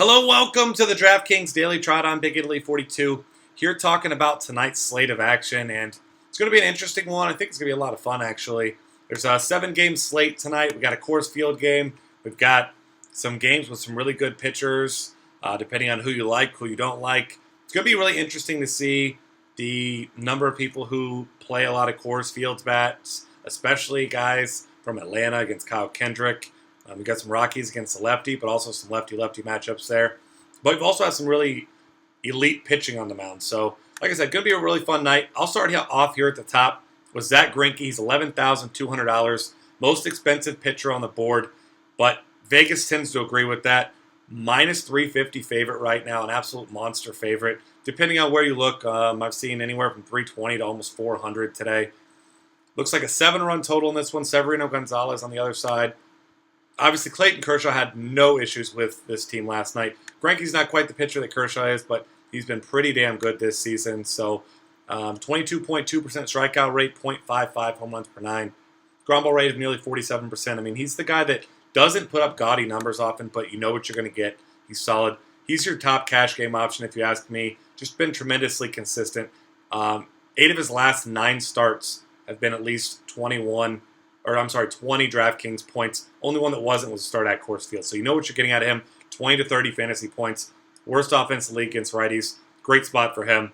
Hello, welcome to the DraftKings Daily Trot on Big Italy 42. Here talking about tonight's slate of action, and it's going to be an interesting one. I think it's going to be a lot of fun, actually. There's a 7-game slate tonight. We got a Coors Field game. We've got some games with some really good pitchers, depending on who you like, who you don't like. It's going to be really interesting to see the number of people who play a lot of Coors Fields bats, especially guys from Atlanta against Kyle Kendrick. We've got some Rockies against the lefty, but also some lefty-lefty matchups there. But we've also had some really elite pitching on the mound. So, like I said, going to be a really fun night. I'll start off here at the top with Zach Greinke. He's $11,200, most expensive pitcher on the board. But Vegas tends to agree with that. Minus 350 favorite right now, an absolute monster favorite. Depending on where you look, I've seen anywhere from 320 to almost 400 today. Looks like a 7-run total in this one. Severino Gonzalez on the other side. Obviously, Clayton Kershaw had no issues with this team last night. Greinke's not quite the pitcher that Kershaw is, but he's been pretty damn good this season. So, 22.2% strikeout rate, .55 home runs per 9. Ground ball rate of nearly 47%. I mean, he's the guy that doesn't put up gaudy numbers often, but you know what you're going to get. He's solid. He's your top cash game option, if you ask me. Just been tremendously consistent. 8 of his last 9 starts have been at least 20 DraftKings points. Only one that wasn't was a start at Coors Field. So you know what you're getting out of him. 20 to 30 fantasy points. Worst offense in the league against righties. Great spot for him.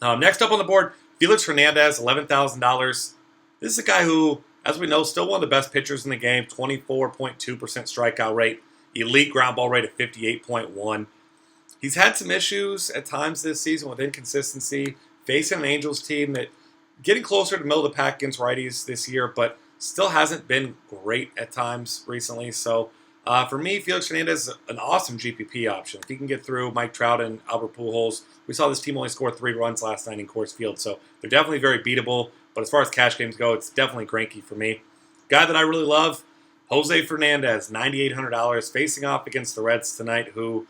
Next up on the board, Felix Hernandez, $11,000. This is a guy who, as we know, still one of the best pitchers in the game. 24.2% strikeout rate. Elite ground ball rate of 58.1. He's had some issues at times this season with inconsistency. Facing an Angels team that getting closer to the middle of the pack against righties this year, but still hasn't been great at times recently. So for me, Felix Hernandez is an awesome GPP option. If he can get through Mike Trout and Albert Pujols, we saw this team only score 3 runs last night in Coors Field. So they're definitely very beatable. But as far as cash games go, it's definitely Greinke for me. Guy that I really love, Jose Fernandez, $9,800, facing off against the Reds tonight, who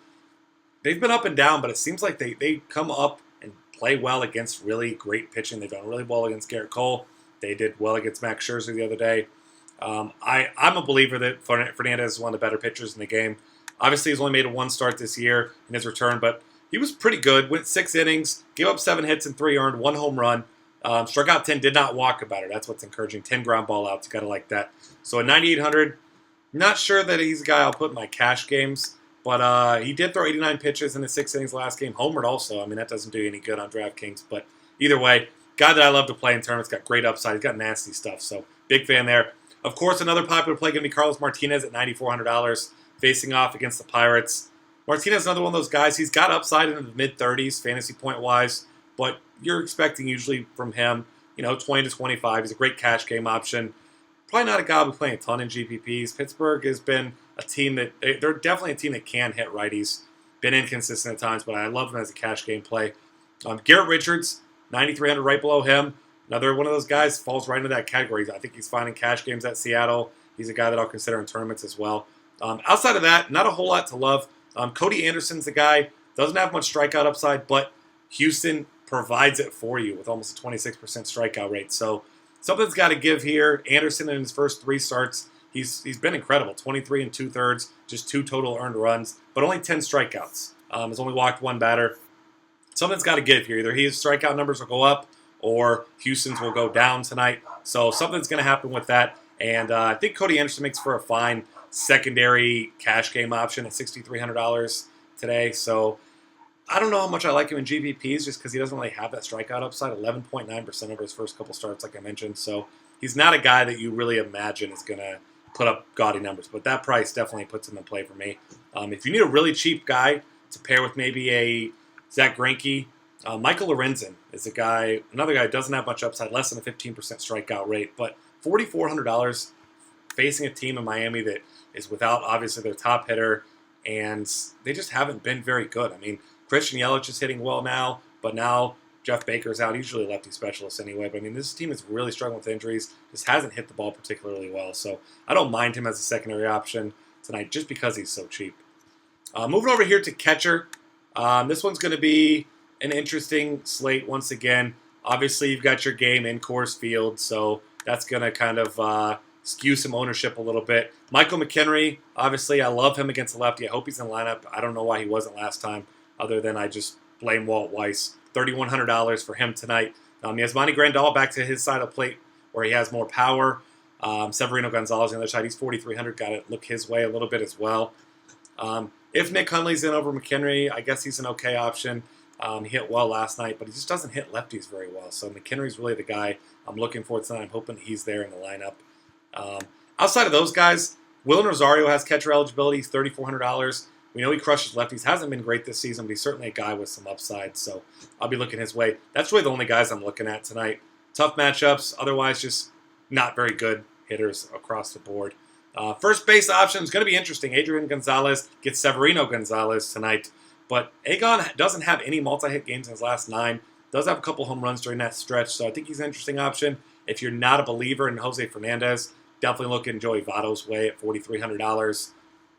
they've been up and down, but it seems like they come up and play well against really great pitching. They've done really well against Garrett Cole. They did well against Max Scherzer the other day. I'm a believer that Fernandez is one of the better pitchers in the game. Obviously, he's only made 1 start this year in his return, but he was pretty good. Went 6 innings, gave up 7 hits and 3 earned, 1 home run. Struck out 10, did not walk a batter. That's what's encouraging. 10 ground ball outs. You got to like that. So at 9,800, not sure that he's a guy I'll put in my cash games, but he did throw 89 pitches in the 6 innings last game. Homered also. I mean, that doesn't do you any good on DraftKings, but either way, guy that I love to play in tournaments, got great upside. He's got nasty stuff, so big fan there. Of course, another popular play going to be Carlos Martinez at $9,400, facing off against the Pirates. Martinez is another one of those guys. He's got upside in the mid-30s, fantasy point-wise, but you're expecting usually from him, 20 to 25. He's a great cash game option. Probably not a guy who'll be playing a ton in GPPs. Pittsburgh has been a team that, they're definitely a team that can hit righties. Been inconsistent at times, but I love them as a cash game play. Garrett Richards, 9,300 right below him. Another one of those guys falls right into that category. I think he's finding cash games at Seattle. He's a guy that I'll consider in tournaments as well. Outside of that, not a whole lot to love. Cody Anderson's the guy. Doesn't have much strikeout upside, but Houston provides it for you with almost a 26% strikeout rate. So something's got to give here. Anderson in his first 3 starts, he's been incredible. 23 2/3, just 2 total earned runs, but only 10 strikeouts. Has only walked 1 batter. Something's got to give here. Either his strikeout numbers will go up or Houston's will go down tonight. So something's going to happen with that. And I think Cody Anderson makes for a fine secondary cash game option at $6,300 today. So I don't know how much I like him in GPPs just because he doesn't really have that strikeout upside, 11.9% over his first couple starts, like I mentioned. So he's not a guy that you really imagine is going to put up gaudy numbers. But that price definitely puts him in play for me. If you need a really cheap guy to pair with maybe a Zach Greinke, Michael Lorenzen is another guy who doesn't have much upside, less than a 15% strikeout rate, but $4,400 facing a team in Miami that is without, obviously, their top hitter, and they just haven't been very good. I mean, Christian Yelich is hitting well now, but now Jeff Baker's out. He's usually a lefty specialist anyway, but I mean, this team is really struggling with injuries, just hasn't hit the ball particularly well, so I don't mind him as a secondary option tonight just because he's so cheap. Moving over here to catcher. This one's going to be an interesting slate once again. Obviously, you've got your game in Coors Field, so that's going to kind of skew some ownership a little bit. Michael McHenry, obviously, I love him against the lefty. I hope he's in the lineup. I don't know why he wasn't last time, other than I just blame Walt Weiss. $3,100 for him tonight. Yasmani Grandal back to his side of the plate where he has more power. Severino Gonzalez on the other side, he's 4,300. Got to look his way a little bit as well. If Nick Hundley's in over McHenry, I guess he's an okay option. He hit well last night, but he just doesn't hit lefties very well. So McHenry's really the guy I'm looking for tonight. I'm hoping he's there in the lineup. Outside of those guys, Willen Rosario has catcher eligibility. He's $3,400. We know he crushes lefties. Hasn't been great this season, but he's certainly a guy with some upside. So I'll be looking his way. That's really the only guys I'm looking at tonight. Tough matchups. Otherwise, just not very good hitters across the board. First base option is going to be interesting. Adrian Gonzalez gets Severino Gonzalez tonight. But Agon doesn't have any multi-hit games in his last 9. Does have a couple home runs during that stretch, so I think he's an interesting option. If you're not a believer in Jose Fernandez, definitely look in Joey Votto's way at $4,300.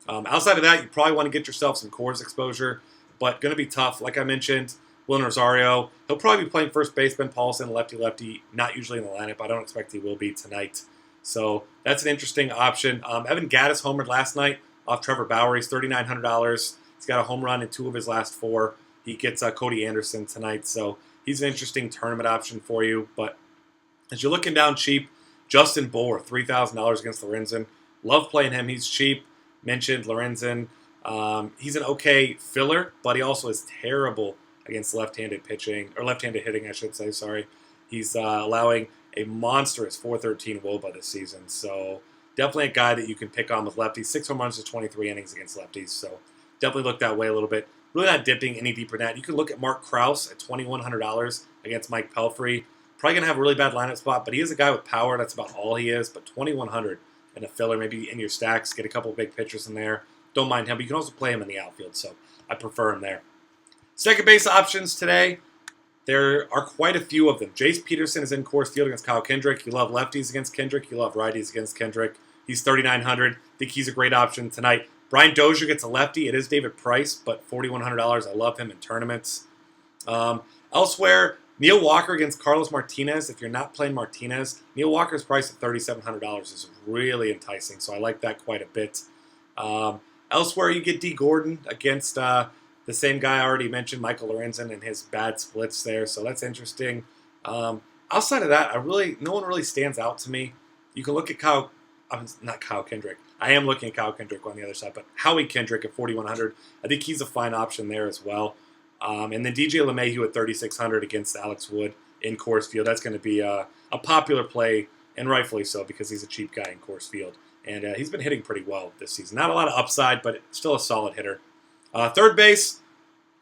Outside of that, you probably want to get yourself some Coors exposure, but going to be tough. Like I mentioned, Willen Rosario, he'll probably be playing first base. Ben Paulson, lefty-lefty, not usually in the lineup. I don't expect he will be tonight. So that's an interesting option. Evan Gattis homered last night off Trevor Bauer. He's $3,900. He's got a home run in 2 of his last 4. He gets Cody Anderson tonight, so he's an interesting tournament option for you. But as you're looking down cheap, Justin Bohr, $3,000 against Lorenzen. Love playing him. He's cheap. Mentioned Lorenzen. He's an okay filler, but he also is terrible against left-handed pitching, or left-handed hitting, I should say, sorry. He's allowing a monstrous 413 WOBA this season, so definitely a guy that you can pick on with lefties. 6 home runs to 23 innings against lefties, so definitely look that way a little bit. Really not dipping any deeper than that. You can look at Mark Krause at $2,100 against Mike Pelfrey. Probably going to have a really bad lineup spot, but he is a guy with power. That's about all he is, but $2,100 in a filler, maybe in your stacks. Get a couple of big pitchers in there. Don't mind him, but you can also play him in the outfield, so I prefer him there. Second base options today, there are quite a few of them. Jace Peterson is in Coors Field against Kyle Kendrick. You love lefties against Kendrick. You love righties against Kendrick. He's $3,900. I think he's a great option tonight. Brian Dozier gets a lefty. It is David Price, but $4,100. I love him in tournaments. Elsewhere, Neil Walker against Carlos Martinez. If you're not playing Martinez, Neil Walker's price at $3,700 is really enticing, so I like that quite a bit. Elsewhere, you get D. Gordon against the same guy I already mentioned, Michael Lorenzen, and his bad splits there, so that's interesting. Outside of that, no one really stands out to me. You can look at not Kyle Kendrick. I am looking at Kyle Kendrick on the other side, but Howie Kendrick at $4,100. I think he's a fine option there as well. And then DJ LeMahieu at $3,600 against Alex Wood in Coors Field. That's going to be a popular play, and rightfully so, because he's a cheap guy in Coors Field. And he's been hitting pretty well this season. Not a lot of upside, but still a solid hitter. Third base,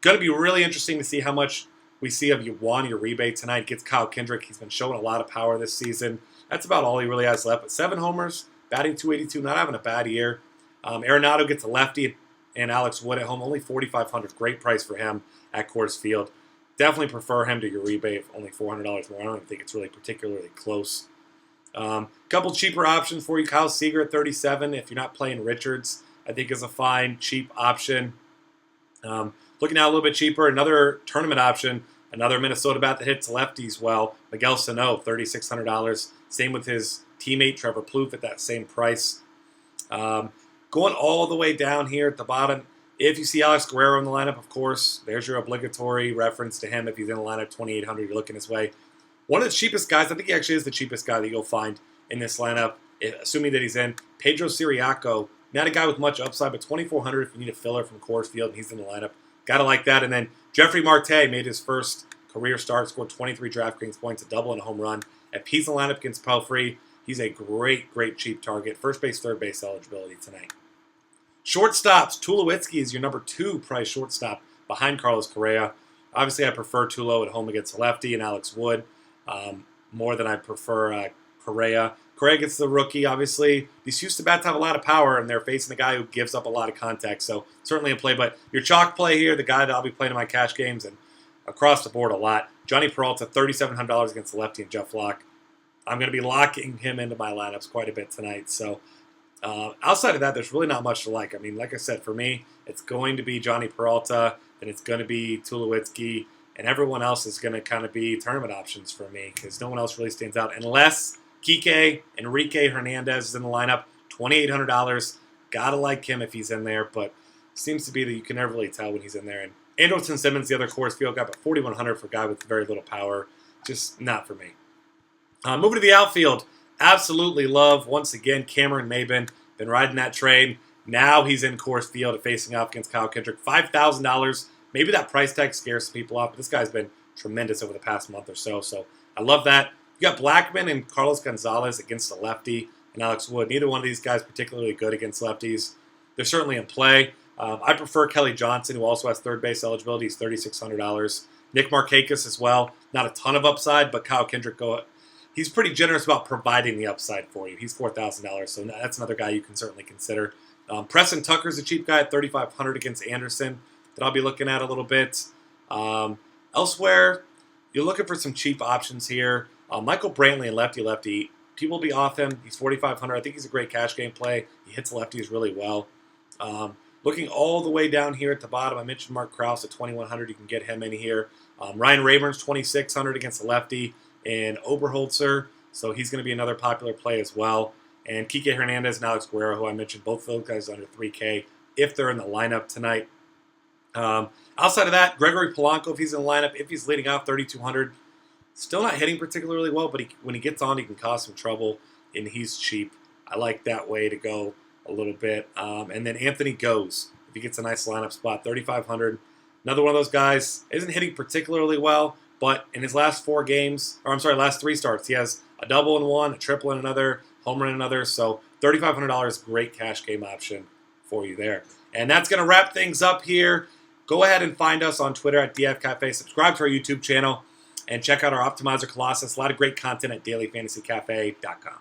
going to be really interesting to see how much we see of Juan Uribe tonight. Gets Kyle Kendrick. He's been showing a lot of power this season. That's about all he really has left. But 7 homers, batting .282, not having a bad year. Arenado gets a lefty, and Alex Wood at home, only $4,500. Great price for him at Coors Field. Definitely prefer him to Uribe, only $400 more. I don't even think it's really particularly close. Couple cheaper options for you. Kyle Seager at $37. If you're not playing Richards, I think is a fine, cheap option. Looking out a little bit cheaper, another tournament option, another Minnesota bat that hits lefties well, Miguel Sano, $3,600. Same with his teammate Trevor Plouffe at that same price. Going all the way down here at the bottom, if you see Alex Guerrero in the lineup, of course, there's your obligatory reference to him. If he's in the lineup, $2,800, you're looking his way. One of the cheapest guys, I think he actually is the cheapest guy that you'll find in this lineup, assuming that he's in, Pedro Siriaco. Not a guy with much upside, but $2,400 if you need a filler from Coors Field and he's in the lineup. Got to like that. And then Jeffrey Marte made his first career start, scored 23 DraftKings points, a double and a home run. If he's in the lineup against Pelfrey, he's a great, great cheap target. First base, third base eligibility tonight. Shortstops, Tulowitzki is your number 2 price shortstop behind Carlos Correa. Obviously, I prefer Tulo at home against lefty and Alex Wood more than I prefer Correa. Correa gets the rookie, obviously. These Houston bats have a lot of power, and they're facing a guy who gives up a lot of contact, so certainly a play. But your chalk play here, the guy that I'll be playing in my cash games and across the board a lot, Johnny Peralta, $3,700 against the lefty and Jeff Locke. I'm going to be locking him into my lineups quite a bit tonight, so outside of that, there's really not much to like. I mean, like I said, for me, it's going to be Johnny Peralta, and it's going to be Tulowitzki, and everyone else is going to kind of be tournament options for me because no one else really stands out unless Enrique Hernandez is in the lineup, $2,800. Gotta like him if he's in there, but seems to be that you can never really tell when he's in there. And Andrelton Simmons, the other Coors Field guy, but $4,100 for a guy with very little power. Just not for me. Moving to the outfield, absolutely love, once again, Cameron Maybin. Been riding that train. Now he's in Coors Field facing off against Kyle Kendrick. $5,000. Maybe that price tag scares some people off, but this guy's been tremendous over the past month or so. So I love that. You got Blackman and Carlos Gonzalez against the lefty and Alex Wood. Neither one of these guys particularly good against lefties. They're certainly in play. I prefer Kelly Johnson, who also has third base eligibility. He's $3,600. Nick Markakis as well. Not a ton of upside, but Kyle Kendrick, he's pretty generous about providing the upside for you. He's $4,000, so that's another guy you can certainly consider. Preston Tucker's a cheap guy at $3,500 against Anderson that I'll be looking at a little bit. Elsewhere, you're looking for some cheap options here. Michael Brantley and lefty. People will be off him. He's $4,500. I think he's a great cash game play. He hits lefties really well. Looking all the way down here at the bottom, I mentioned Mark Krause at $2,100. You can get him in here. Ryan Rayburn's $2,600 against the lefty, and Oberholzer, so he's going to be another popular play as well. And Kike Hernandez and Alex Guerrero, who I mentioned, both of those guys under $3K if they're in the lineup tonight. Outside of that, Gregory Polanco, if he's in the lineup, if he's leading off, $3,200. Still not hitting particularly well, but when he gets on, he can cause some trouble, and he's cheap. I like that way to go a little bit. And then Anthony Goes, if he gets a nice lineup spot, $3,500. Another one of those guys, isn't hitting particularly well, but in his last last three starts, he has a double in one, a triple in another, home run in another. So $3,500, great cash game option for you there. And that's going to wrap things up here. Go ahead and find us on Twitter at DF Cafe. Subscribe to our YouTube channel and check out our Optimizer Colossus. A lot of great content at dailyfantasycafe.com.